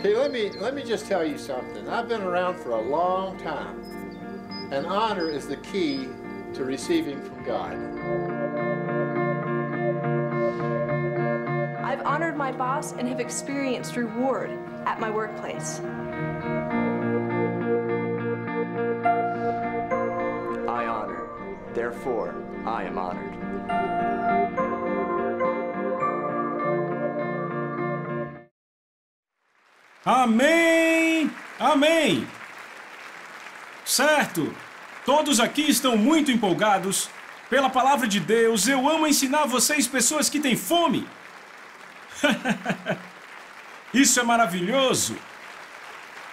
Okay, let me just tell you something. I've been around for a long time, and honor is the key to receiving from God. I've honored my boss and have experienced reward at my workplace. I honor, therefore I am honored. Amém! Amém! Certo! Todos aqui estão muito empolgados pela palavra de Deus. Eu amo ensinar vocês, pessoas que têm fome. Isso é maravilhoso!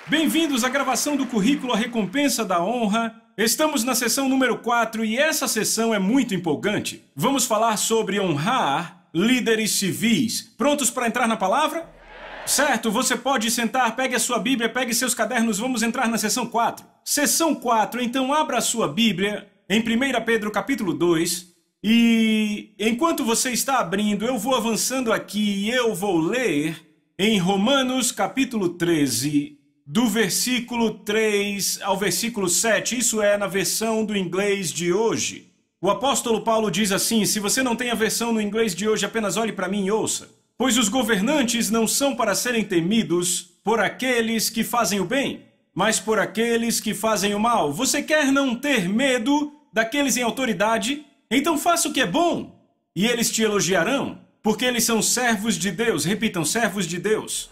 Bem-vindos à gravação do currículo A Recompensa da Honra. Estamos na sessão número 4 e essa sessão é muito empolgante. Vamos falar sobre honrar líderes civis. Prontos para entrar na palavra? Certo, você pode sentar, pegue a sua Bíblia, pegue seus cadernos, vamos entrar na sessão 4. Sessão 4, então abra a sua Bíblia em 1 Pedro capítulo 2 e enquanto você está abrindo, eu vou avançando aqui e eu vou ler em Romanos capítulo 13, do versículo 3 ao versículo 7, isso é na versão do inglês de hoje. O apóstolo Paulo diz assim, se você não tem a versão no inglês de hoje, apenas olhe para mim e ouça. Pois os governantes não são para serem temidos por aqueles que fazem o bem, mas por aqueles que fazem o mal. Você quer não ter medo daqueles em autoridade? Então faça o que é bom, e eles te elogiarão, porque eles são servos de Deus. Repitam, servos de Deus.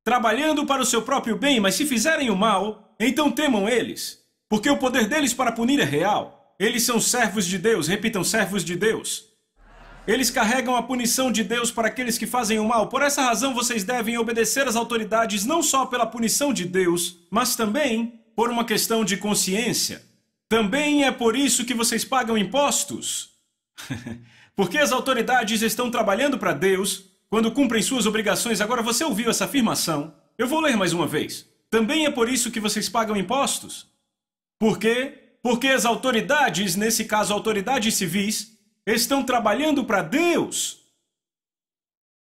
Trabalhando para o seu próprio bem, mas se fizerem o mal, então temam eles, porque o poder deles para punir é real. Eles são servos de Deus. Repitam, servos de Deus. Eles carregam a punição de Deus para aqueles que fazem o mal. Por essa razão, vocês devem obedecer às autoridades não só pela punição de Deus, mas também por uma questão de consciência. Também é por isso que vocês pagam impostos. Porque as autoridades estão trabalhando para Deus quando cumprem suas obrigações. Agora, você ouviu essa afirmação? Eu vou ler mais uma vez. Também é por isso que vocês pagam impostos. Por quê? Porque as autoridades, nesse caso autoridades civis, estão trabalhando para Deus.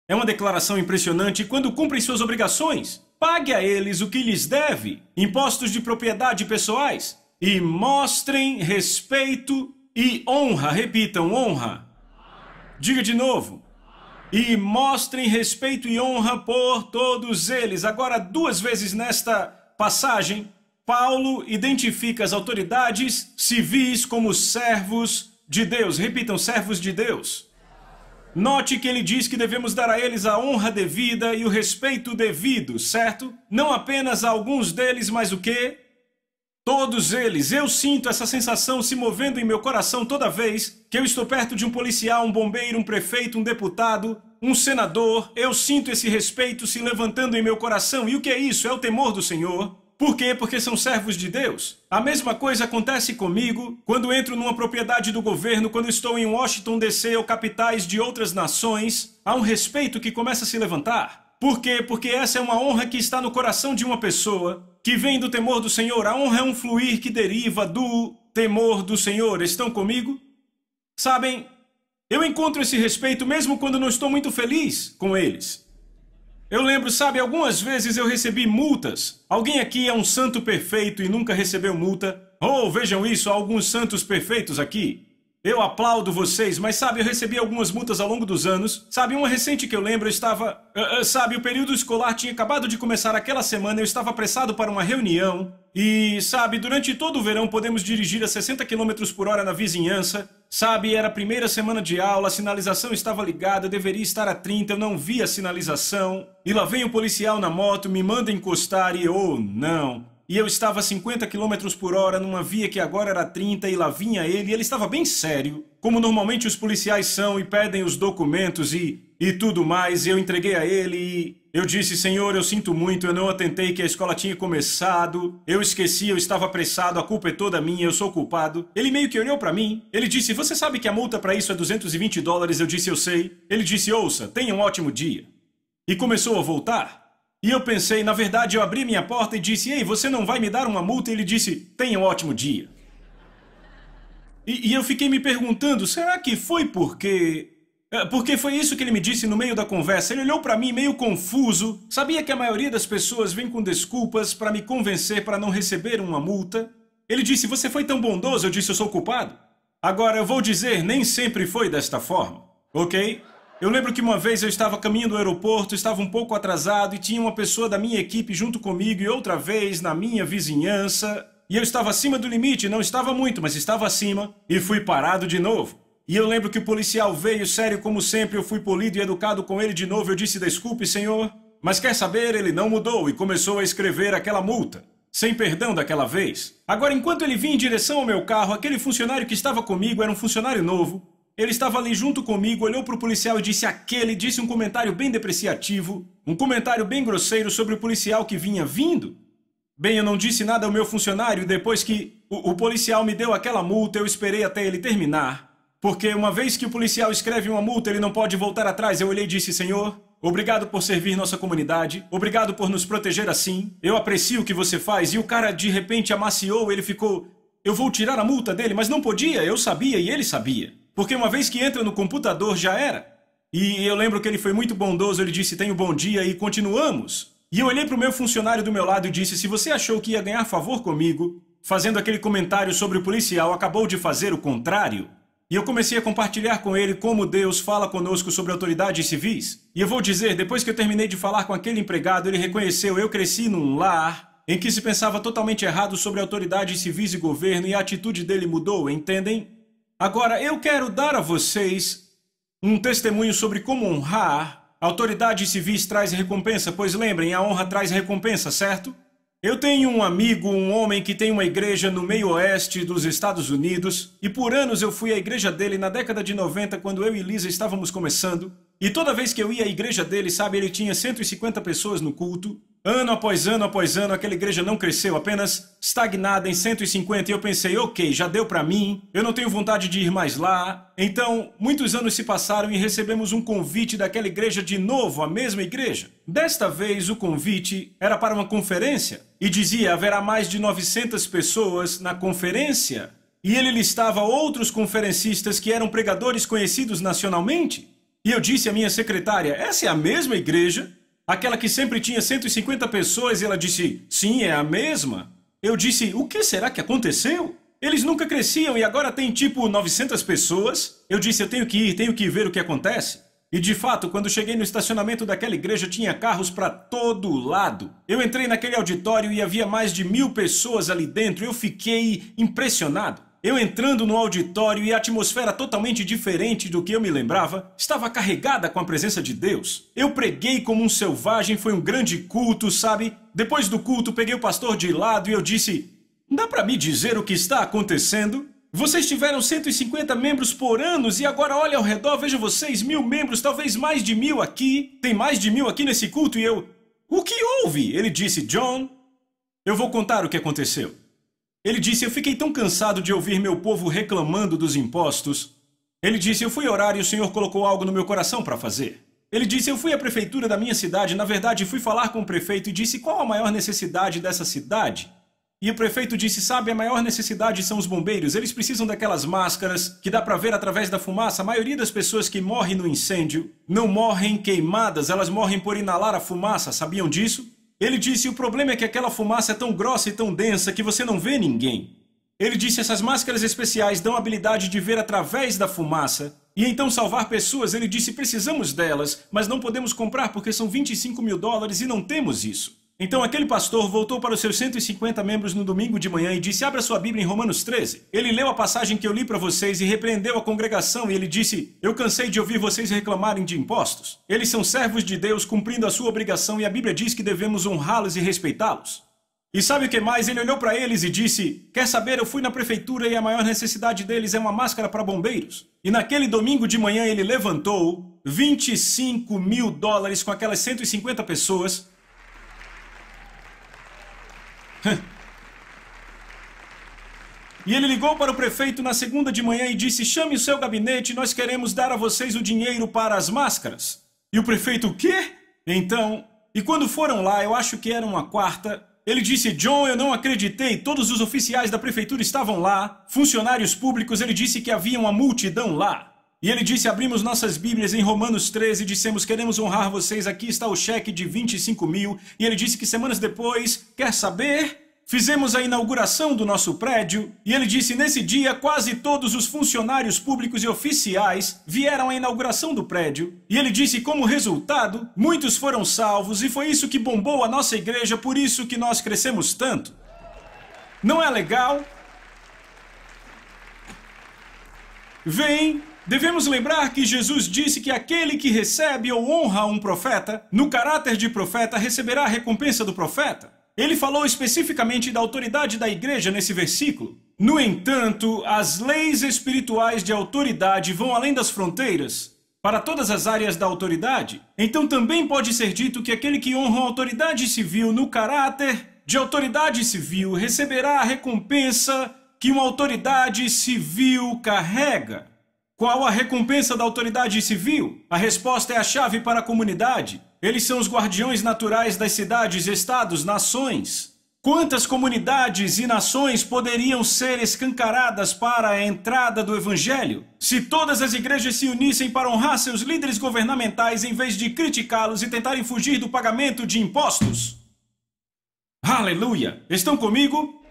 É uma declaração impressionante. Quando cumprem suas obrigações, pague a eles o que lhes deve, impostos de propriedade pessoais, e mostrem respeito e honra. Repitam, honra. Diga de novo. E mostrem respeito e honra por todos eles. Agora, 2 vezes nesta passagem, Paulo identifica as autoridades civis como servos de Deus. Repitam, servos de Deus. Note que ele diz que devemos dar a eles a honra devida e o respeito devido, certo? Não apenas a alguns deles, mas o quê? Todos eles. Eu sinto essa sensação se movendo em meu coração toda vez que eu estou perto de um policial, um bombeiro, um prefeito, um deputado, um senador. Eu sinto esse respeito se levantando em meu coração. E o que é isso? É o temor do Senhor. Por quê? Porque são servos de Deus. A mesma coisa acontece comigo quando entro numa propriedade do governo, quando estou em Washington, D.C. ou capitais de outras nações. Há um respeito que começa a se levantar. Por quê? Porque essa é uma honra que está no coração de uma pessoa que vem do temor do Senhor. A honra é um fluir que deriva do temor do Senhor. Estão comigo? Sabem, eu encontro esse respeito mesmo quando não estou muito feliz com eles. Eu lembro, sabe, algumas vezes eu recebi multas. Alguém aqui é um santo perfeito e nunca recebeu multa? Oh, vejam isso, há alguns santos perfeitos aqui. Eu aplaudo vocês, mas sabe, eu recebi algumas multas ao longo dos anos. Sabe, uma recente que eu lembro, eu estava... sabe, o período escolar tinha acabado de começar aquela semana, eu estava apressado para uma reunião. E, sabe, durante todo o verão podemos dirigir a 60 km por hora na vizinhança. Sabe, era a primeira semana de aula, a sinalização estava ligada, eu deveria estar a 30, eu não vi a sinalização. E lá vem o policial na moto, me manda encostar e, oh, não. E eu estava a 50 km por hora numa via que agora era 30 e lá vinha ele, e ele estava bem sério, como normalmente os policiais são e pedem os documentos e tudo mais, e eu entreguei a ele e eu disse, Senhor, eu sinto muito, eu não atentei que a escola tinha começado, eu esqueci, eu estava apressado, a culpa é toda minha, eu sou culpado. Ele meio que olhou para mim, ele disse, você sabe que a multa para isso é $220? Eu disse, eu sei. Ele disse, ouça, tenha um ótimo dia. E começou a voltar. E eu pensei, na verdade, eu abri minha porta e disse, ei, você não vai me dar uma multa? E ele disse, tenha um ótimo dia. E eu fiquei me perguntando, será que foi porque Porque foi isso que ele me disse no meio da conversa. Ele olhou para mim meio confuso. Sabia que a maioria das pessoas vem com desculpas para me convencer para não receber uma multa. Ele disse, você foi tão bondoso. Eu disse, eu sou culpado. Agora, eu vou dizer, nem sempre foi desta forma, ok? Eu lembro que uma vez eu estava caminhando do aeroporto, estava um pouco atrasado e tinha uma pessoa da minha equipe junto comigo e outra vez na minha vizinhança. E eu estava acima do limite, não estava muito, mas estava acima e fui parado de novo. E eu lembro que o policial veio, sério como sempre, eu fui polido e educado com ele de novo. Eu disse, desculpe, senhor, mas quer saber, ele não mudou e começou a escrever aquela multa. Sem perdão daquela vez. Agora, enquanto ele vinha em direção ao meu carro, aquele funcionário que estava comigo era um funcionário novo. Ele estava ali junto comigo, olhou para o policial e disse um comentário bem depreciativo, um comentário bem grosseiro sobre o policial que vinha vindo. Bem, eu não disse nada ao meu funcionário e depois que o policial me deu aquela multa, eu esperei até ele terminar. Porque uma vez que o policial escreve uma multa, ele não pode voltar atrás. Eu olhei e disse, senhor, obrigado por servir nossa comunidade, obrigado por nos proteger assim, eu aprecio o que você faz. E o cara de repente amaciou, ele ficou, eu vou tirar a multa dele, mas não podia, eu sabia e ele sabia. Porque uma vez que entra no computador já era. E eu lembro que ele foi muito bondoso, ele disse, tenha um bom dia e continuamos. E eu olhei para o meu funcionário do meu lado e disse, se você achou que ia ganhar favor comigo, fazendo aquele comentário sobre o policial, acabou de fazer o contrário. E eu comecei a compartilhar com ele como Deus fala conosco sobre autoridades civis. E eu vou dizer, depois que eu terminei de falar com aquele empregado, ele reconheceu, eu cresci num lar em que se pensava totalmente errado sobre autoridades civis e governo e a atitude dele mudou, entendem? Agora, eu quero dar a vocês um testemunho sobre como honrar. Autoridades civis traz recompensa, pois lembrem, a honra traz recompensa, certo? Eu tenho um amigo, um homem que tem uma igreja no meio oeste dos Estados Unidos, e por anos eu fui à igreja dele na década de 90, quando eu e Lisa estávamos começando, e toda vez que eu ia à igreja dele, sabe, ele tinha 150 pessoas no culto. Ano após ano, aquela igreja não cresceu, apenas estagnada em 150, e eu pensei, ok, já deu pra mim, eu não tenho vontade de ir mais lá. Então, muitos anos se passaram e recebemos um convite daquela igreja de novo, a mesma igreja. Desta vez, o convite era para uma conferência, e dizia, haverá mais de 900 pessoas na conferência. E ele listava outros conferencistas que eram pregadores conhecidos nacionalmente. E eu disse à minha secretária, essa é a mesma igreja? Aquela que sempre tinha 150 pessoas, e ela disse, sim, é a mesma. Eu disse, o que será que aconteceu? Eles nunca cresciam e agora tem tipo 900 pessoas. Eu disse, eu tenho que ir ver o que acontece. E de fato, quando cheguei no estacionamento daquela igreja, tinha carros para todo lado. Eu entrei naquele auditório e havia mais de 1000 pessoas ali dentro. Eu fiquei impressionado. Eu entrando no auditório e a atmosfera totalmente diferente do que eu me lembrava, estava carregada com a presença de Deus. Eu preguei como um selvagem, foi um grande culto, sabe? Depois do culto, peguei o pastor de lado e eu disse, dá para me dizer o que está acontecendo? Vocês tiveram 150 membros por anos e agora olha ao redor, veja vocês, 1000 membros, talvez mais de 1000 aqui. Tem mais de 1000 aqui nesse culto e eu... O que houve? Ele disse, John, eu vou contar o que aconteceu. Ele disse, eu fiquei tão cansado de ouvir meu povo reclamando dos impostos. Ele disse, eu fui orar e o Senhor colocou algo no meu coração para fazer. Ele disse, eu fui à prefeitura da minha cidade, na verdade fui falar com o prefeito e disse, qual a maior necessidade dessa cidade? E o prefeito disse, sabe, a maior necessidade são os bombeiros, eles precisam daquelas máscaras que dá para ver através da fumaça. A maioria das pessoas que morrem no incêndio não morrem queimadas, elas morrem por inalar a fumaça, sabiam disso? Ele disse, o problema é que aquela fumaça é tão grossa e tão densa que você não vê ninguém. Ele disse, essas máscaras especiais dão a habilidade de ver através da fumaça e então salvar pessoas. Ele disse, precisamos delas, mas não podemos comprar porque são $25 mil e não temos isso. Então aquele pastor voltou para os seus 150 membros no domingo de manhã e disse, abra sua Bíblia em Romanos 13. Ele leu a passagem que eu li para vocês e repreendeu a congregação e ele disse, eu cansei de ouvir vocês reclamarem de impostos. Eles são servos de Deus cumprindo a sua obrigação e a Bíblia diz que devemos honrá-los e respeitá-los. E sabe o que mais? Ele olhou para eles e disse, quer saber, eu fui na prefeitura e a maior necessidade deles é uma máscara para bombeiros. E naquele domingo de manhã ele levantou $25 mil com aquelas 150 pessoas. E ele ligou para o prefeito na segunda de manhã e disse, chame o seu gabinete, nós queremos dar a vocês o dinheiro para as máscaras. E o prefeito, o quê? Então, e quando foram lá, eu acho que era uma quarta, ele disse, John, eu não acreditei, todos os oficiais da prefeitura estavam lá, funcionários públicos, ele disse que havia uma multidão lá. E ele disse, abrimos nossas Bíblias em Romanos 13 e dissemos, queremos honrar vocês, aqui está o cheque de 25 mil. E ele disse que semanas depois, quer saber? Fizemos a inauguração do nosso prédio e ele disse, nesse dia, quase todos os funcionários públicos e oficiais vieram à inauguração do prédio. E ele disse, como resultado, muitos foram salvos e foi isso que bombou a nossa igreja, por isso que nós crescemos tanto. Não é legal? Vem, devemos lembrar que Jesus disse que aquele que recebe ou honra um profeta, no caráter de profeta, receberá a recompensa do profeta. Ele falou especificamente da autoridade da igreja nesse versículo. No entanto, as leis espirituais de autoridade vão além das fronteiras, para todas as áreas da autoridade. Então também pode ser dito que aquele que honra a autoridade civil no caráter de autoridade civil receberá a recompensa que uma autoridade civil carrega. Qual a recompensa da autoridade civil? A resposta é a chave para a comunidade. Eles são os guardiões naturais das cidades, estados, nações. Quantas comunidades e nações poderiam ser escancaradas para a entrada do Evangelho se todas as igrejas se unissem para honrar seus líderes governamentais em vez de criticá-los e tentarem fugir do pagamento de impostos? Aleluia! Estão comigo?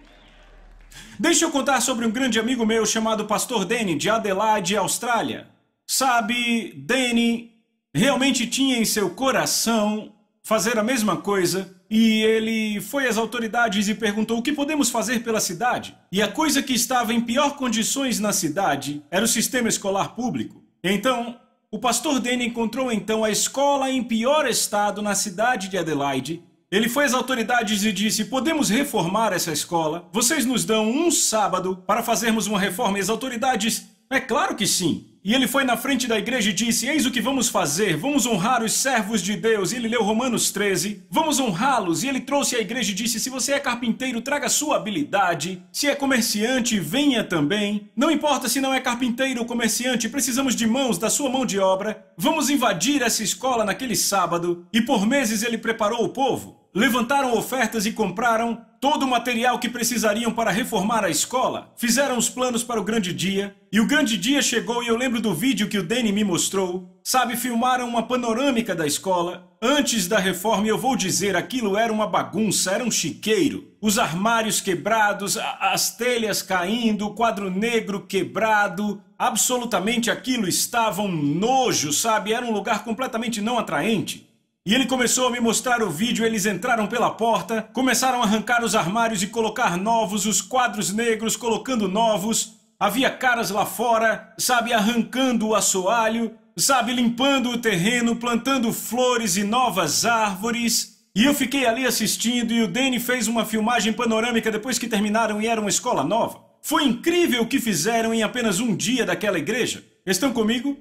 Deixa eu contar sobre um grande amigo meu chamado Pastor Danny, de Adelaide, Austrália. Sabe, Danny realmente tinha em seu coração fazer a mesma coisa e ele foi às autoridades e perguntou o que podemos fazer pela cidade. E a coisa que estava em pior condições na cidade era o sistema escolar público. Então, o pastor Danny encontrou então a escola em pior estado na cidade de Adelaide. Ele foi às autoridades e disse, podemos reformar essa escola? Vocês nos dão um sábado para fazermos uma reforma? E as autoridades, é claro que sim. E ele foi na frente da igreja e disse, eis o que vamos fazer, vamos honrar os servos de Deus. E ele leu Romanos 13, vamos honrá-los. E ele trouxe a igreja e disse, se você é carpinteiro, traga sua habilidade. Se é comerciante, venha também. Não importa se não é carpinteiro ou comerciante, precisamos de mãos, da sua mão de obra. Vamos invadir essa escola naquele sábado. E por meses ele preparou o povo. Levantaram ofertas e compraram todo o material que precisariam para reformar a escola. Fizeram os planos para o grande dia. E o grande dia chegou e eu lembro do vídeo que o Danny me mostrou. Sabe, filmaram uma panorâmica da escola. Antes da reforma, eu vou dizer, aquilo era uma bagunça, era um chiqueiro. Os armários quebrados, as telhas caindo, o quadro negro quebrado. Absolutamente aquilo estava um nojo, sabe? Era um lugar completamente não atraente. E ele começou a me mostrar o vídeo, eles entraram pela porta, começaram a arrancar os armários e colocar novos, os quadros negros colocando novos. Havia caras lá fora, sabe, arrancando o assoalho, sabe, limpando o terreno, plantando flores e novas árvores. E eu fiquei ali assistindo e o Danny fez uma filmagem panorâmica depois que terminaram e era uma escola nova. Foi incrível o que fizeram em apenas um dia daquela igreja. Estão comigo?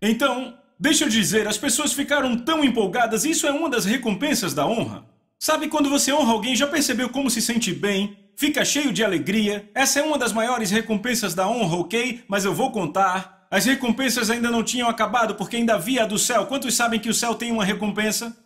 Então, deixa eu dizer, as pessoas ficaram tão empolgadas, isso é uma das recompensas da honra. Sabe, quando você honra alguém, já percebeu como se sente bem? Fica cheio de alegria. Essa é uma das maiores recompensas da honra, ok? Mas eu vou contar. As recompensas ainda não tinham acabado, porque ainda havia a do céu. Quantos sabem que o céu tem uma recompensa?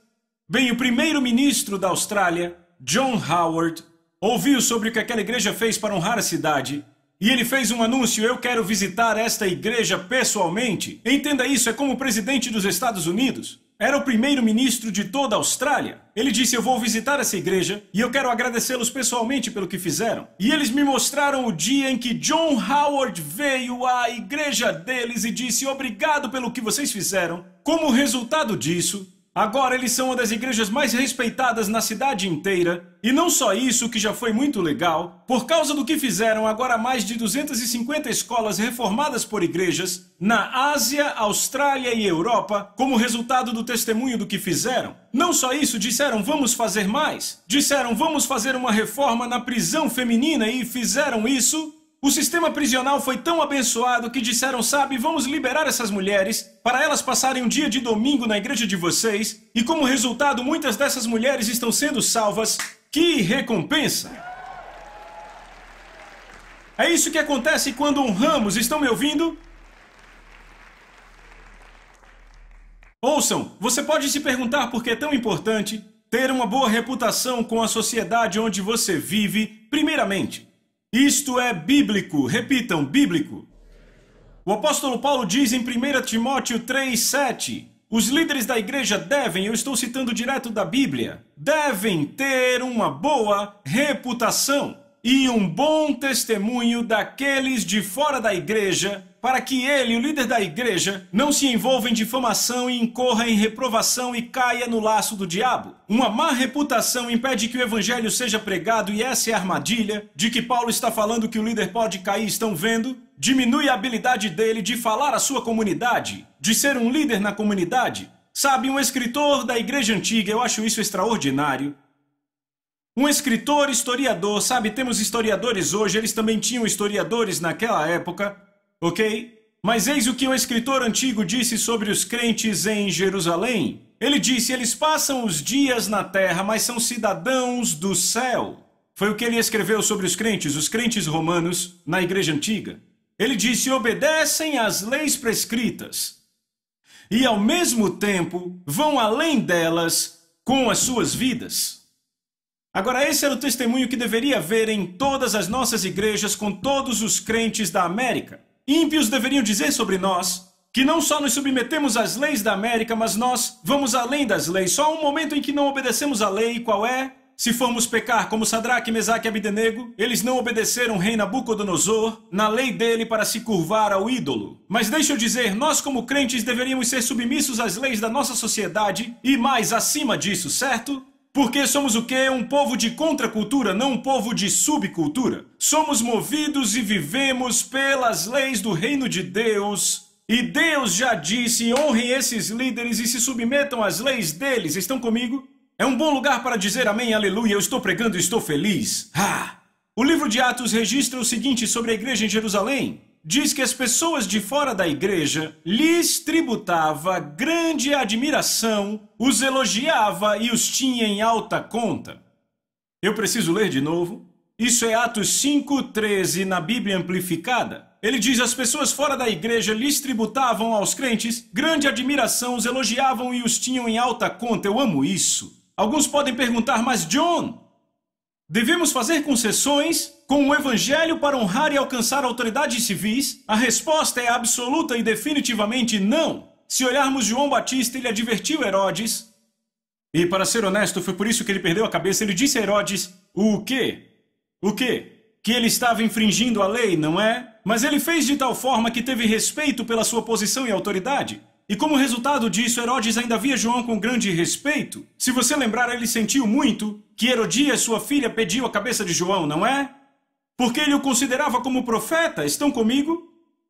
Bem, o primeiro-ministro da Austrália, John Howard, ouviu sobre o que aquela igreja fez para honrar a cidade. E ele fez um anúncio, eu quero visitar esta igreja pessoalmente. Entenda isso, é como o presidente dos Estados Unidos. Era o primeiro-ministro de toda a Austrália. Ele disse, eu vou visitar essa igreja e eu quero agradecê-los pessoalmente pelo que fizeram. E eles me mostraram o dia em que John Howard veio à igreja deles e disse, obrigado pelo que vocês fizeram. Como resultado disso, agora eles são uma das igrejas mais respeitadas na cidade inteira. E não só isso, que já foi muito legal. Por causa do que fizeram, agora há mais de 250 escolas reformadas por igrejas na Ásia, Austrália e Europa, como resultado do testemunho do que fizeram. Não só isso, disseram, vamos fazer mais. Disseram, vamos fazer uma reforma na prisão feminina e fizeram isso. O sistema prisional foi tão abençoado que disseram, sabe, vamos liberar essas mulheres para elas passarem um dia de domingo na igreja de vocês. E como resultado, muitas dessas mulheres estão sendo salvas. Que recompensa! É isso que acontece quando honramos. Estão me ouvindo? Ouçam, você pode se perguntar por que é tão importante ter uma boa reputação com a sociedade onde você vive. Primeiramente, isto é bíblico. Repitam, bíblico. O apóstolo Paulo diz em 1 Timóteo 3:7, os líderes da igreja devem, eu estou citando direto da Bíblia, devem ter uma boa reputação e um bom testemunho daqueles de fora da igreja, para que ele, o líder da igreja, não se envolva em difamação e incorra em reprovação e caia no laço do diabo. Uma má reputação impede que o evangelho seja pregado, e essa é a armadilha de que Paulo está falando que o líder pode cair, estão vendo? Diminui a habilidade dele de falar à sua comunidade, de ser um líder na comunidade. Sabe, um escritor da igreja antiga, eu acho isso extraordinário. Um escritor, historiador, sabe, temos historiadores hoje, eles também tinham historiadores naquela época, ok? Mas eis o que um escritor antigo disse sobre os crentes em Jerusalém. Ele disse, eles passam os dias na terra, mas são cidadãos do céu. Foi o que ele escreveu sobre os crentes romanos, na igreja antiga. Ele disse, obedecem às leis prescritas e, ao mesmo tempo, vão além delas com as suas vidas. Agora, esse era o testemunho que deveria haver em todas as nossas igrejas com todos os crentes da América. Ímpios deveriam dizer sobre nós que não só nos submetemos às leis da América, mas nós vamos além das leis. Só há um momento em que não obedecemos à lei, qual é? Se formos pecar como Sadraque, Mesaque e Abdenego, eles não obedeceram o rei Nabucodonosor na lei dele para se curvar ao ídolo. Mas deixa eu dizer, nós como crentes deveríamos ser submissos às leis da nossa sociedade e mais acima disso, certo? Porque somos o quê? Um povo de contracultura, não um povo de subcultura. Somos movidos e vivemos pelas leis do reino de Deus. E Deus já disse, honrem esses líderes e se submetam às leis deles. Estão comigo? É um bom lugar para dizer amém, aleluia, eu estou pregando e estou feliz. O livro de Atos registra o seguinte sobre a igreja em Jerusalém. Diz que as pessoas de fora da igreja lhes tributava grande admiração, os elogiava e os tinha em alta conta. Eu preciso ler de novo. Isso é Atos 5:13 na Bíblia Amplificada. Ele diz, as pessoas fora da igreja lhes tributavam aos crentes grande admiração, os elogiavam e os tinham em alta conta. Eu amo isso. Alguns podem perguntar, mas John, devemos fazer concessões com o evangelho para honrar e alcançar autoridades civis? A resposta é absoluta e definitivamente não. Se olharmos João Batista, ele advertiu Herodes. E para ser honesto, foi por isso que ele perdeu a cabeça. Ele disse a Herodes, o quê? O quê? Que ele estava infringindo a lei, não é? Mas ele fez de tal forma que teve respeito pela sua posição e autoridade. E como resultado disso, Herodes ainda via João com grande respeito. Se você lembrar, ele sentiu muito que Herodias, sua filha, pediu a cabeça de João, não é? Porque ele o considerava como profeta. Estão comigo?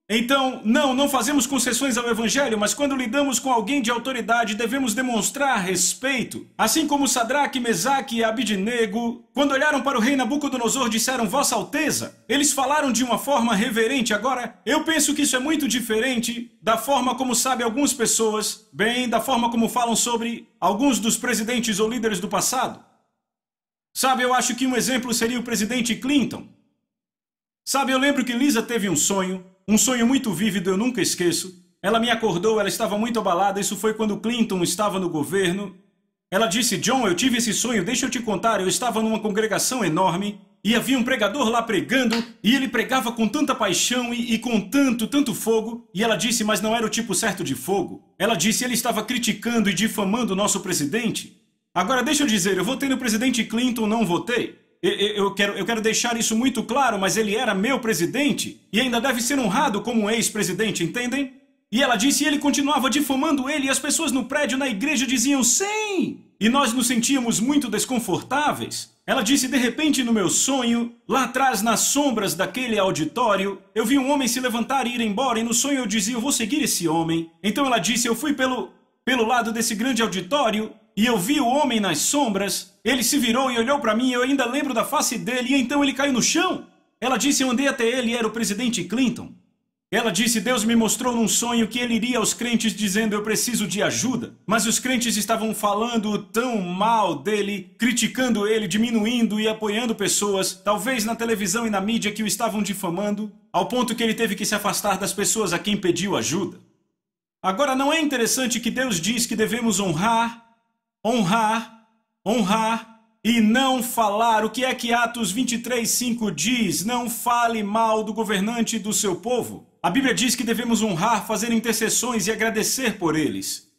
Então, não fazemos concessões ao evangelho, mas quando lidamos com alguém de autoridade, devemos demonstrar respeito. Assim como Sadraque, Mesaque e Abdenego, quando olharam para o rei Nabucodonosor, disseram, Vossa Alteza. Eles falaram de uma forma reverente. Agora, eu penso que isso é muito diferente da forma como sabem algumas pessoas, da forma como falam sobre alguns dos presidentes ou líderes do passado. Sabe, eu acho que um exemplo seria o presidente Clinton. Sabe, eu lembro que Lisa teve um sonho muito vívido, eu nunca esqueço. Ela me acordou, ela estava muito abalada, isso foi quando Clinton estava no governo. Ela disse, John, eu tive esse sonho, deixa eu te contar, eu estava numa congregação enorme e havia um pregador lá pregando e ele pregava com tanta paixão e com tanto fogo. E ela disse, mas não era o tipo certo de fogo. Ela disse, ele estava criticando e difamando o nosso presidente. Agora deixa eu dizer, eu votei no presidente Clinton, não votei. Eu quero deixar isso muito claro, mas ele era meu presidente e ainda deve ser honrado como um ex-presidente, entendem? E ela disse, e ele continuava difamando ele e as pessoas no prédio, na igreja diziam sim! E nós nos sentíamos muito desconfortáveis. Ela disse, de repente no meu sonho, lá atrás nas sombras daquele auditório, eu vi um homem se levantar e ir embora e no sonho eu dizia, eu vou seguir esse homem. Então ela disse, eu fui pelo lado desse grande auditório e eu vi o homem nas sombras, ele se virou e olhou para mim, eu ainda lembro da face dele, e então ele caiu no chão. Ela disse, eu andei até ele e era o presidente Clinton. Ela disse, Deus me mostrou num sonho que ele iria aos crentes dizendo, eu preciso de ajuda. Mas os crentes estavam falando tão mal dele, criticando ele, diminuindo e apoiando pessoas, talvez na televisão e na mídia que o estavam difamando, ao ponto que ele teve que se afastar das pessoas a quem pediu ajuda. Agora, não é interessante que Deus diz que devemos honrar e não falar. O que é que Atos 23:5 diz? Não fale mal do governante do seu povo. A Bíblia diz que devemos honrar, fazer intercessões e agradecer por eles.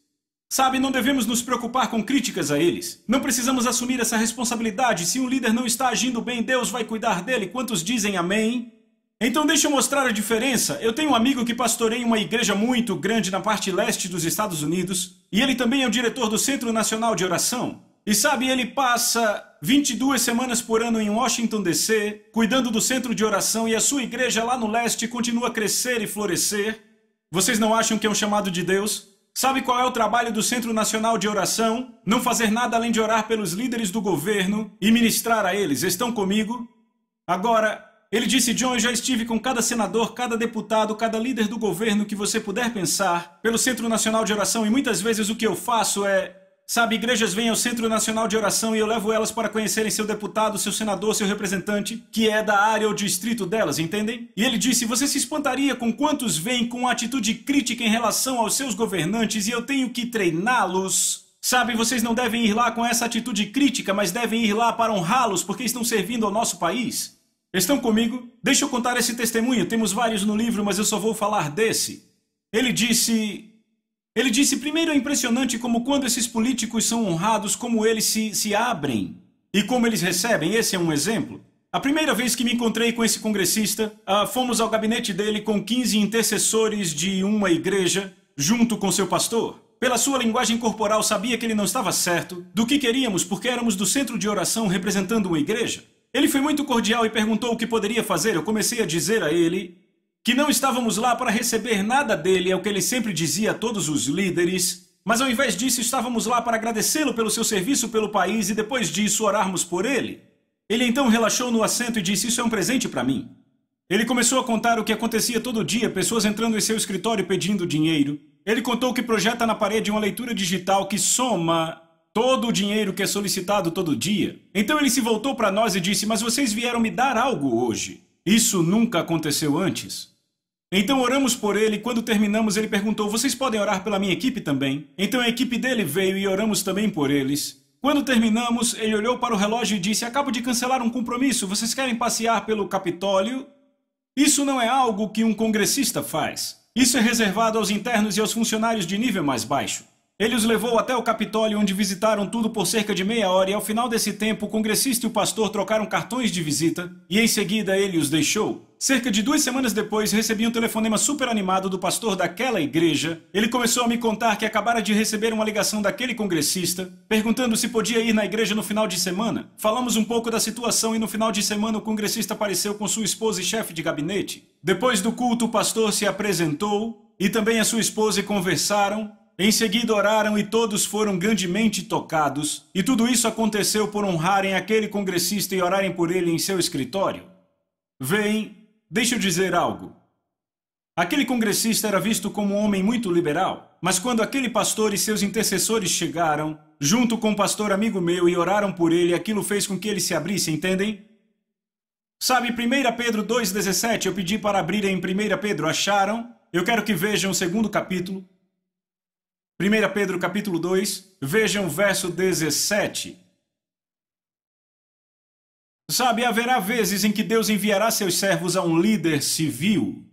Sabe, não devemos nos preocupar com críticas a eles. Não precisamos assumir essa responsabilidade. Se um líder não está agindo bem, Deus vai cuidar dele. Quantos dizem amém? Então deixa eu mostrar a diferença. Eu tenho um amigo que pastoreia uma igreja muito grande na parte leste dos Estados Unidos, e ele também é o diretor do Centro Nacional de Oração. E sabe, ele passa 22 semanas por ano em Washington, D.C., cuidando do centro de oração, e a sua igreja lá no leste continua a crescer e florescer. Vocês não acham que é um chamado de Deus? Sabe qual é o trabalho do Centro Nacional de Oração? Não fazer nada além de orar pelos líderes do governo e ministrar a eles. Estão comigo? Agora, ele disse: John, eu já estive com cada senador, cada deputado, cada líder do governo que você puder pensar, pelo Centro Nacional de Oração, e muitas vezes o que eu faço é... Sabe, igrejas vêm ao Centro Nacional de Oração e eu levo elas para conhecerem seu deputado, seu senador, seu representante, que é da área ou distrito delas, entendem? E ele disse: você se espantaria com quantos vêm com atitude crítica em relação aos seus governantes e eu tenho que treiná-los. Sabe, vocês não devem ir lá com essa atitude crítica, mas devem ir lá para honrá-los porque estão servindo ao nosso país. Estão comigo? Deixa eu contar esse testemunho, temos vários no livro, mas eu só vou falar desse. Ele disse, primeiro, é impressionante como quando esses políticos são honrados, como eles se abrem e como eles recebem. Esse é um exemplo. A primeira vez que me encontrei com esse congressista, fomos ao gabinete dele com 15 intercessores de uma igreja, junto com seu pastor. Pela sua linguagem corporal, sabia que ele não estava certo do que queríamos, porque éramos do centro de oração representando uma igreja. Ele foi muito cordial e perguntou o que poderia fazer. Eu comecei a dizer a ele que não estávamos lá para receber nada dele, é o que ele sempre dizia a todos os líderes, mas ao invés disso estávamos lá para agradecê-lo pelo seu serviço pelo país e depois disso orarmos por ele. Ele então relaxou no assento e disse: isso é um presente para mim. Ele começou a contar o que acontecia todo dia, pessoas entrando em seu escritório pedindo dinheiro. Ele contou que projeta na parede uma leitura digital que soma todo o dinheiro que é solicitado todo dia. Então ele se voltou para nós e disse: mas vocês vieram me dar algo hoje. Isso nunca aconteceu antes. Então oramos por ele e quando terminamos ele perguntou: vocês podem orar pela minha equipe também? Então a equipe dele veio e oramos também por eles. Quando terminamos, ele olhou para o relógio e disse: acabo de cancelar um compromisso, vocês querem passear pelo Capitólio? Isso não é algo que um congressista faz. Isso é reservado aos internos e aos funcionários de nível mais baixo. Ele os levou até o Capitólio, onde visitaram tudo por cerca de meia hora, e ao final desse tempo, o congressista e o pastor trocaram cartões de visita, e em seguida ele os deixou. Cerca de 2 semanas depois, recebi um telefonema super animado do pastor daquela igreja. Ele começou a me contar que acabara de receber uma ligação daquele congressista, perguntando se podia ir na igreja no final de semana. Falamos um pouco da situação e no final de semana o congressista apareceu com sua esposa e chefe de gabinete. Depois do culto, o pastor se apresentou, e também a sua esposa, e conversaram. Em seguida oraram e todos foram grandemente tocados, e tudo isso aconteceu por honrarem aquele congressista e orarem por ele em seu escritório. Veem, deixa eu dizer algo. Aquele congressista era visto como um homem muito liberal, mas quando aquele pastor e seus intercessores chegaram, junto com um pastor amigo meu, e oraram por ele, aquilo fez com que ele se abrisse, entendem? Sabe, 1 Pedro 2,17, eu pedi para abrirem em 1 Pedro, acharam? Eu quero que vejam o 2º capítulo. 1 Pedro capítulo 2, vejam o verso 17. Sabe, haverá vezes em que Deus enviará seus servos a um líder civil,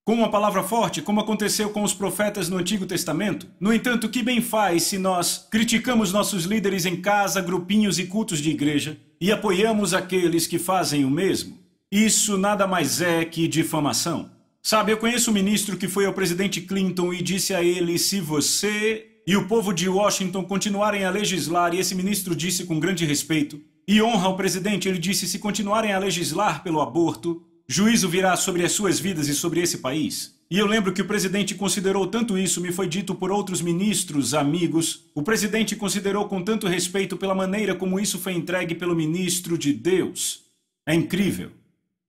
com uma palavra forte, como aconteceu com os profetas no Antigo Testamento. No entanto, que bem faz se nós criticamos nossos líderes em casa, grupinhos e cultos de igreja, e apoiamos aqueles que fazem o mesmo? Isso nada mais é que difamação. Sabe, eu conheço um ministro que foi ao presidente Clinton e disse a ele: se você e o povo de Washington continuarem a legislar, e esse ministro disse com grande respeito e honra ao presidente, ele disse: se continuarem a legislar pelo aborto, juízo virá sobre as suas vidas e sobre esse país. E eu lembro que o presidente considerou tanto isso, me foi dito por outros ministros, amigos, o presidente considerou com tanto respeito pela maneira como isso foi entregue pelo ministro de Deus. É incrível.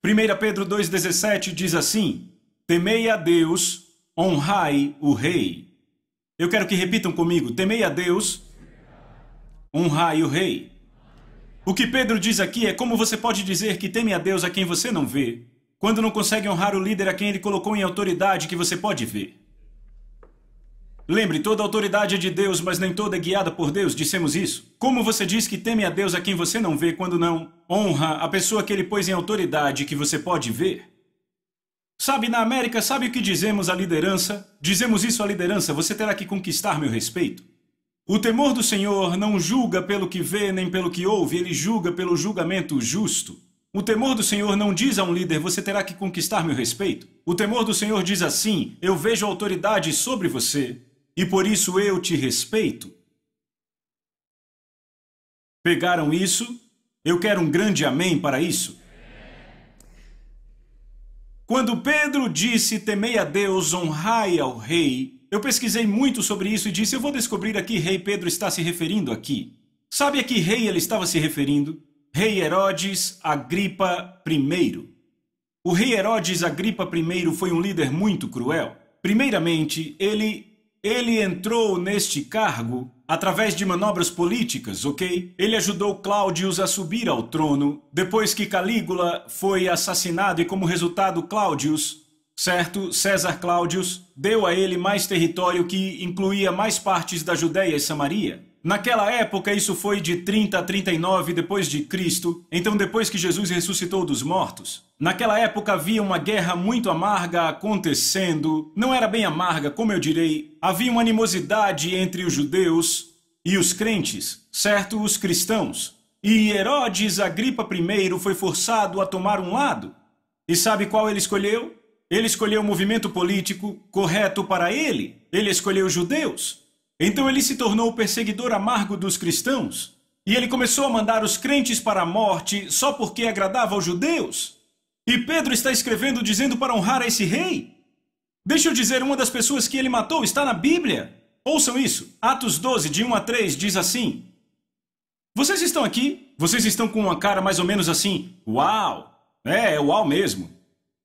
1 Pedro 2,17 diz assim: temei a Deus, honrai o rei. Eu quero que repitam comigo: temei a Deus, honrai o rei. O que Pedro diz aqui é como você pode dizer que teme a Deus a quem você não vê, quando não consegue honrar o líder a quem ele colocou em autoridade que você pode ver. Lembre, toda autoridade é de Deus, mas nem toda é guiada por Deus, dissemos isso. Como você diz que teme a Deus a quem você não vê, quando não honra a pessoa que ele pôs em autoridade que você pode ver? Sabe, na América, sabe o que dizemos à liderança? Dizemos isso à liderança: você terá que conquistar meu respeito. O temor do Senhor não julga pelo que vê nem pelo que ouve, ele julga pelo julgamento justo. O temor do Senhor não diz a um líder: você terá que conquistar meu respeito. O temor do Senhor diz assim: eu vejo autoridade sobre você e por isso eu te respeito. Pegaram isso? Eu quero um grande amém para isso. Quando Pedro disse: temei a Deus, honrai ao rei, eu pesquisei muito sobre isso e disse: eu vou descobrir a que rei Pedro está se referindo aqui. Sabe a que rei ele estava se referindo? Rei Herodes Agripa I. O rei Herodes Agripa I foi um líder muito cruel. Primeiramente, ele entrou neste cargo através de manobras políticas, ok? Ele ajudou Cláudius a subir ao trono, depois que Calígula foi assassinado e como resultado Cláudius, certo? César Cláudius, deu a ele mais território que incluía mais partes da Judéia e Samaria. Naquela época, isso foi de 30 a 39 depois de Cristo, então depois que Jesus ressuscitou dos mortos. Naquela época havia uma guerra muito amarga acontecendo. Não era bem amarga, como eu direi. Havia uma animosidade entre os judeus e os crentes, certo? Os cristãos. E Herodes Agripa I foi forçado a tomar um lado. E sabe qual ele escolheu? Ele escolheu o movimento político correto para ele. Ele escolheu os judeus. Então ele se tornou o perseguidor amargo dos cristãos. E ele começou a mandar os crentes para a morte só porque agradava aos judeus. E Pedro está escrevendo dizendo para honrar a esse rei. Deixa eu dizer, uma das pessoas que ele matou está na Bíblia. Ouçam isso. Atos 12, de 1 a 3, diz assim: vocês estão aqui? Vocês estão com uma cara mais ou menos assim: uau! É uau mesmo.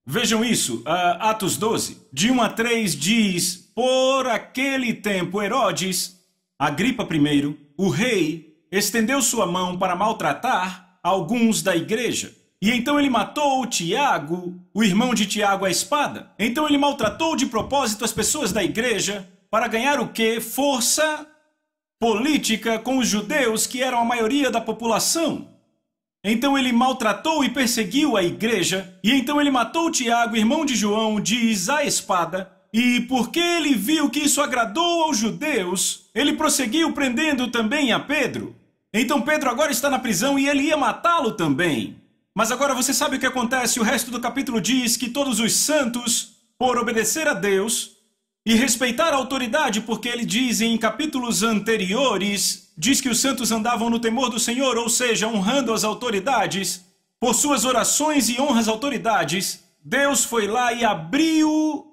Vejam isso. Atos 12, de 1 a 3 diz: por aquele tempo Herodes Agripa I, o rei, estendeu sua mão para maltratar alguns da igreja. E então ele matou Tiago, o irmão de Tiago, à espada. Então ele maltratou de propósito as pessoas da igreja para ganhar o quê? Força política com os judeus, que eram a maioria da população. Então ele maltratou e perseguiu a igreja. E então ele matou Tiago, irmão de João, diz, à espada. E porque ele viu que isso agradou aos judeus, ele prosseguiu prendendo também a Pedro. Então Pedro agora está na prisão e ele ia matá-lo também. Mas agora você sabe o que acontece? O resto do capítulo diz que todos os santos, por obedecer a Deus e respeitar a autoridade, porque ele diz em capítulos anteriores, diz que os santos andavam no temor do Senhor, ou seja, honrando as autoridades, por suas orações e honras às autoridades, Deus foi lá e abriu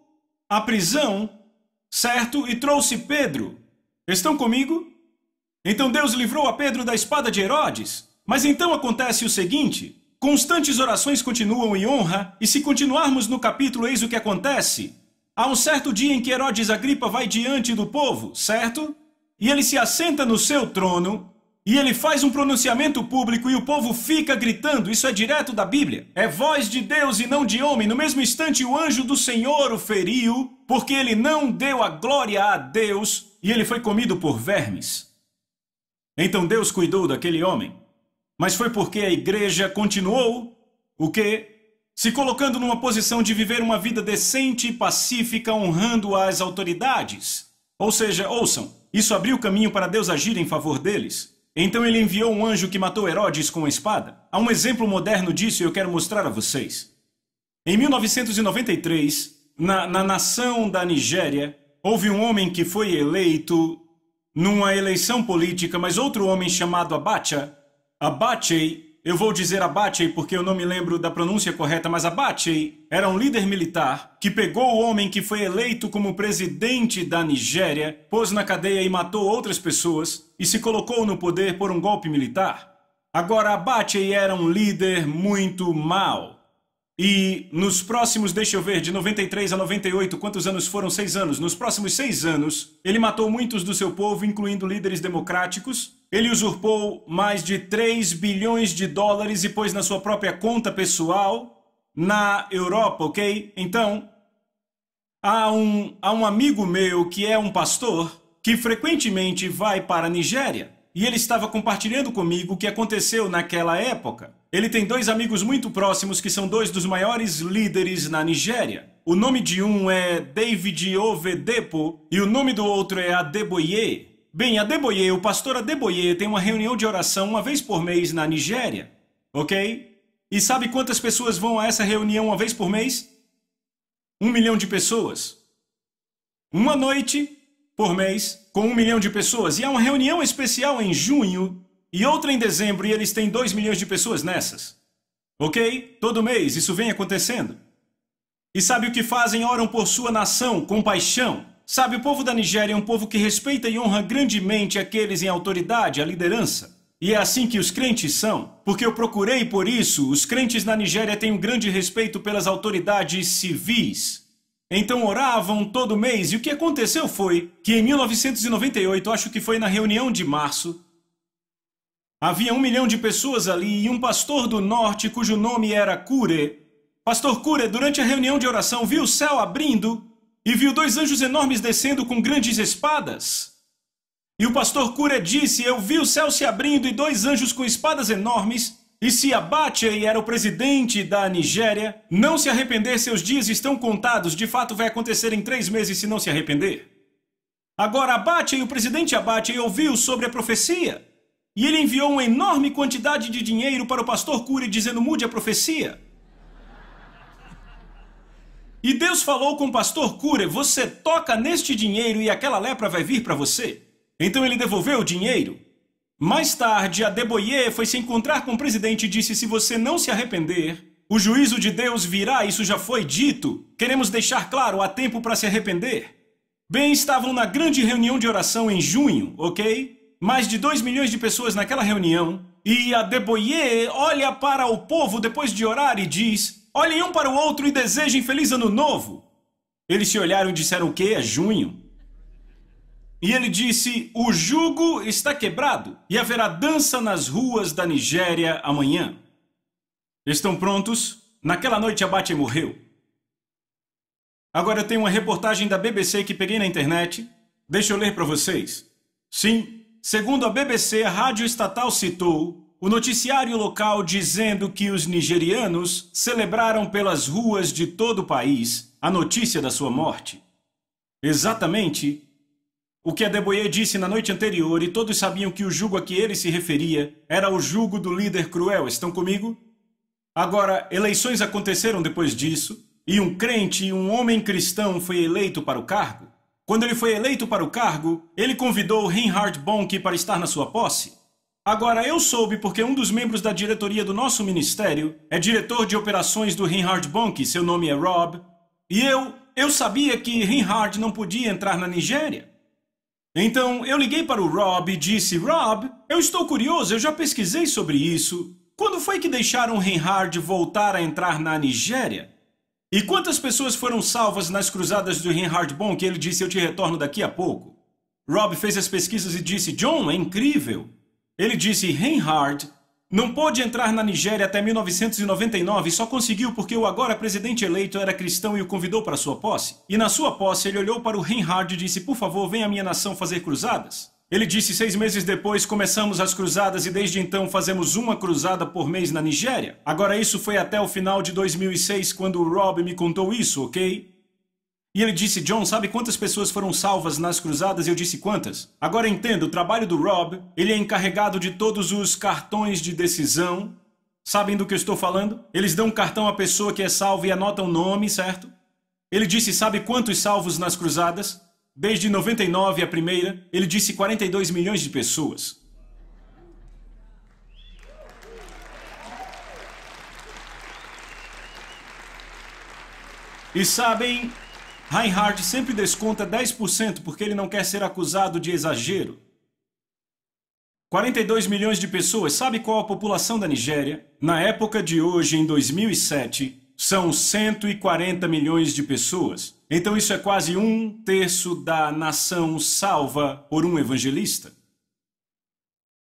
a prisão, certo? E trouxe Pedro. Estão comigo? Então Deus livrou a Pedro da espada de Herodes. Mas então acontece o seguinte: constantes orações continuam em honra, e se continuarmos no capítulo, eis o que acontece. Há um certo dia em que Herodes Agripa vai diante do povo, certo? E ele se assenta no seu trono, e ele faz um pronunciamento público, e o povo fica gritando. Isso é direto da Bíblia. É voz de Deus e não de homem. No mesmo instante, o anjo do Senhor o feriu, porque ele não deu a glória a Deus, e ele foi comido por vermes. Então Deus cuidou daquele homem. Mas foi porque a igreja continuou, o quê? Se colocando numa posição de viver uma vida decente e pacífica, honrando as autoridades. Ou seja, ouçam, isso abriu caminho para Deus agir em favor deles. Então ele enviou um anjo que matou Herodes com a espada. Há um exemplo moderno disso e eu quero mostrar a vocês. Em 1993, na nação da Nigéria, houve um homem que foi eleito numa eleição política, mas outro homem chamado Abacha, eu vou dizer Abacha porque eu não me lembro da pronúncia correta, mas Abacha era um líder militar que pegou o homem que foi eleito como presidente da Nigéria, pôs na cadeia e matou outras pessoas e se colocou no poder por um golpe militar. Agora, Abacha era um líder muito mau. E nos próximos, deixa eu ver, de 93 a 98, quantos anos foram? 6 anos. Nos próximos 6 anos, ele matou muitos do seu povo, incluindo líderes democráticos. Ele usurpou mais de 3 bilhões de dólares e pôs na sua própria conta pessoal na Europa, ok? Então, Há um amigo meu que é um pastor que frequentemente vai para a Nigéria. E ele estava compartilhando comigo o que aconteceu naquela época. Ele tem 2 amigos muito próximos que são 2 dos maiores líderes na Nigéria. O nome de um é David Ovedepo e o nome do outro é Adeboye. Bem, Adeboye, o pastor Adeboye tem uma reunião de oração uma vez por mês na Nigéria, ok? E sabe quantas pessoas vão a essa reunião uma vez por mês? 1 milhão de pessoas. Uma noite por mês com 1 milhão de pessoas. E há uma reunião especial em junho e outra em dezembro e eles têm 2 milhões de pessoas nessas. Ok? Todo mês isso vem acontecendo. E sabe o que fazem? Oram por sua nação com paixão. Sabe, o povo da Nigéria é um povo que respeita e honra grandemente aqueles em autoridade, a liderança. E é assim que os crentes são. Porque eu procurei por isso, os crentes na Nigéria têm um grande respeito pelas autoridades civis. Então oravam todo mês, e o que aconteceu foi que em 1998, acho que foi na reunião de março, havia 1 milhão de pessoas ali e um pastor do norte cujo nome era Kure. Pastor Kure, durante a reunião de oração, viu o céu abrindo e viu 2 anjos enormes descendo com grandes espadas. E o pastor Kure disse, eu vi o céu se abrindo e 2 anjos com espadas enormes. E se Abacha era o presidente da Nigéria, não se arrepender, seus dias estão contados. De fato, vai acontecer em 3 meses se não se arrepender. Agora, Abacha e o presidente Abacha ouviu sobre a profecia. E ele enviou uma enorme quantidade de dinheiro para o pastor Kure, dizendo, mude a profecia. E Deus falou com o pastor Kure, você toca neste dinheiro e aquela lepra vai vir para você. Então ele devolveu o dinheiro. Mais tarde, Adeboye foi se encontrar com o presidente e disse, se você não se arrepender, o juízo de Deus virá, isso já foi dito. Queremos deixar claro, há tempo para se arrepender. Bem, estavam na grande reunião de oração em junho, ok? Mais de 2 milhões de pessoas naquela reunião. E Adeboye olha para o povo depois de orar e diz, olhem um para o outro e desejem feliz ano novo. Eles se olharam e disseram, o quê? É junho? E ele disse, o jugo está quebrado e haverá dança nas ruas da Nigéria amanhã. Estão prontos? Naquela noite Abacha morreu. Agora eu tenho uma reportagem da BBC que peguei na internet. Deixa eu ler para vocês. Sim, segundo a BBC, a rádio estatal citou o noticiário local dizendo que os nigerianos celebraram pelas ruas de todo o país a notícia da sua morte. Exatamente o que Adeboye disse na noite anterior, e todos sabiam que o jugo a que ele se referia era o jugo do líder cruel. Estão comigo? Agora, eleições aconteceram depois disso, e um crente, um homem cristão, foi eleito para o cargo. Quando ele foi eleito para o cargo, ele convidou Reinhard Bonnke para estar na sua posse. Agora, eu soube porque um dos membros da diretoria do nosso ministério é diretor de operações do Reinhard Bonnke, seu nome é Rob, e eu sabia que Reinhard não podia entrar na Nigéria. Então, eu liguei para o Rob e disse, Rob, eu estou curioso, eu já pesquisei sobre isso. Quando foi que deixaram Reinhard voltar a entrar na Nigéria? E quantas pessoas foram salvas nas cruzadas do Reinhard Bonnke? Ele disse, eu te retorno daqui a pouco. Rob fez as pesquisas e disse, John, é incrível. Ele disse, Reinhard não pôde entrar na Nigéria até 1999 e só conseguiu porque o agora presidente eleito era cristão e o convidou para sua posse. E na sua posse ele olhou para o Reinhard e disse, por favor, venha à minha nação fazer cruzadas. Ele disse, 6 meses depois começamos as cruzadas e desde então fazemos uma cruzada por mês na Nigéria. Agora isso foi até o final de 2006 quando o Rob me contou isso, ok? E ele disse, John, sabe quantas pessoas foram salvas nas cruzadas? Eu disse, quantas? Agora entenda, o trabalho do Rob, ele é encarregado de todos os cartões de decisão. Sabem do que eu estou falando? Eles dão um cartão à pessoa que é salva e anotam o nome, certo? Ele disse, sabe quantos salvos nas cruzadas? Desde 99, a primeira, ele disse 42 milhões de pessoas. E sabem, Reinhard sempre desconta 10% porque ele não quer ser acusado de exagero. 42 milhões de pessoas, sabe qual a população da Nigéria? Na época de hoje, em 2007, são 140 milhões de pessoas. Então isso é quase 1/3 da nação salva por um evangelista.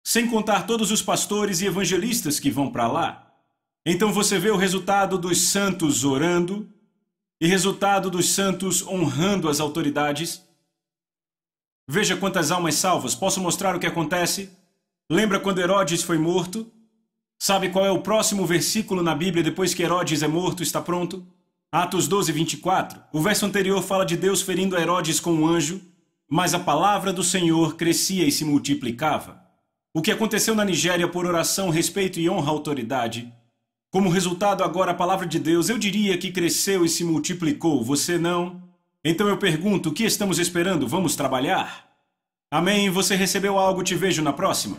Sem contar todos os pastores e evangelistas que vão para lá. Então você vê o resultado dos santos orando, e resultado dos santos honrando as autoridades. Veja quantas almas salvas. Posso mostrar o que acontece? Lembra quando Herodes foi morto? Sabe qual é o próximo versículo na Bíblia depois que Herodes é morto, está pronto? Atos 12, 24. O verso anterior fala de Deus ferindo a Herodes com um anjo, mas a palavra do Senhor crescia e se multiplicava. O que aconteceu na Nigéria por oração, respeito e honra à autoridade. Como resultado agora a palavra de Deus, eu diria que cresceu e se multiplicou. Você não? Então eu pergunto, o que estamos esperando? Vamos trabalhar? Amém? Você recebeu algo? Te vejo na próxima.